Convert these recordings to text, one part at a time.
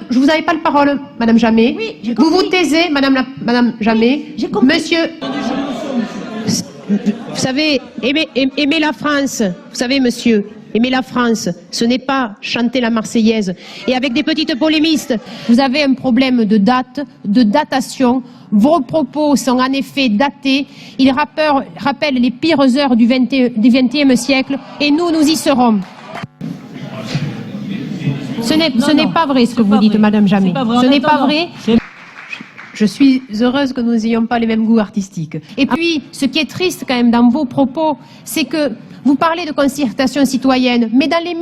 je vous avais pas la parole, Madame Jamet. Oui, j'ai vous compris. vous taisez, Madame Jamet. Oui, j'ai compris. Monsieur, vous savez, aimer la France, vous savez, monsieur, aimer la France, ce n'est pas chanter la Marseillaise. Et avec des petites polémistes, vous avez un problème de date, de datation. Vos propos sont en effet datés. Ils rappellent les pires heures du XXe siècle. Et nous y serons. Ce n'est pas vrai ce que vous dites, Madame Jamet. Ce n'est pas vrai. Je suis heureuse que nous n'ayons pas les mêmes goûts artistiques. Et puis, ce qui est triste quand même dans vos propos, c'est que vous parlez de concertation citoyenne, mais dans les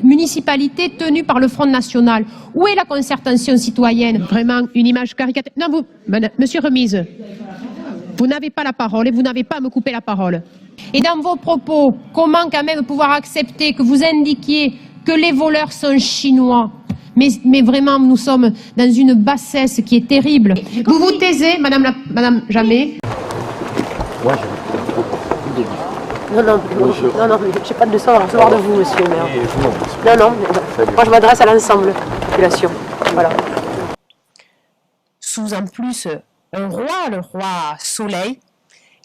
municipalités tenues par le Front National, où est la concertation citoyenne? Vraiment une image caricature. Non, Monsieur Remise, vous n'avez pas la parole et vous n'avez pas à me couper la parole. Et dans vos propos, comment quand même pouvoir accepter que vous indiquiez que les voleurs sont chinois? Mais vraiment, nous sommes dans une bassesse qui est terrible. Vous vous taisez, Madame Jamet. Moi, Non, j'ai pas de leçon à recevoir de vous, monsieur le maire. Non, moi je m'adresse à l'ensemble de la population. Voilà. Sous en plus un roi, le roi Soleil,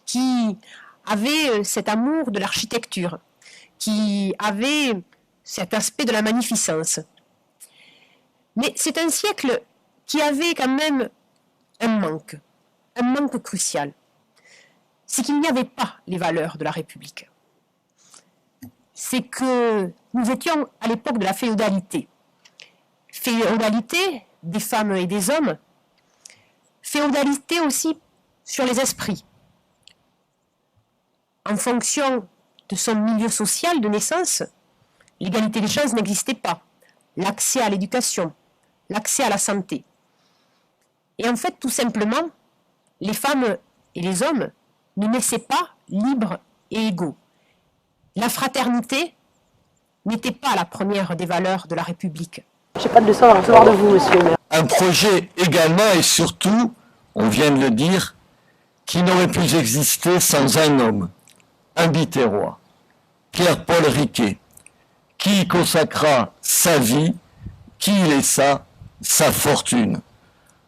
qui avait cet amour de l'architecture, qui avait cet aspect de la magnificence. Mais c'est un siècle qui avait quand même un manque crucial. C'est qu'il n'y avait pas les valeurs de la République. C'est que nous étions à l'époque de la féodalité. Féodalité des femmes et des hommes, féodalité aussi sur les esprits. En fonction de son milieu social de naissance, l'égalité des chances n'existait pas. L'accès à l'éducation, l'accès à la santé. Et en fait, tout simplement, les femmes et les hommes ne naissaient pas libres et égaux. La fraternité n'était pas la première des valeurs de la République. J'ai pas de leçon à recevoir de vous, monsieur le maire. un projet également et surtout, on vient de le dire, qui n'aurait pu exister sans un homme, un Biterrois, Pierre-Paul Riquet, qui y consacra sa vie, qui y laissa sa fortune.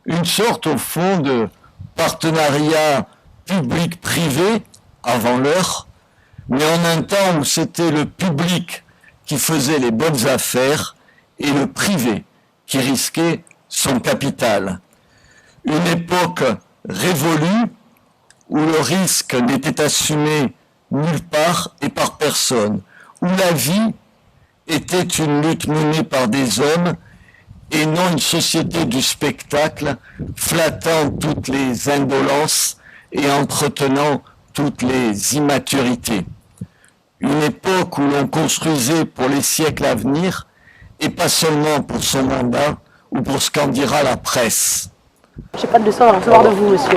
Une sorte, au fond, de partenariat public-privé, avant l'heure, mais en un temps où c'était le public qui faisait les bonnes affaires et le privé qui risquait son capital. Une époque révolue où le risque n'était assumé nulle part et par personne, où la vie était une lutte menée par des hommes et non une société du spectacle flattant toutes les indolences et entretenant toutes les immaturités. Une époque où l'on construisait pour les siècles à venir et pas seulement pour son mandat ou pour ce qu'en dira la presse. J'ai pas de leçon à recevoir de vous, monsieur.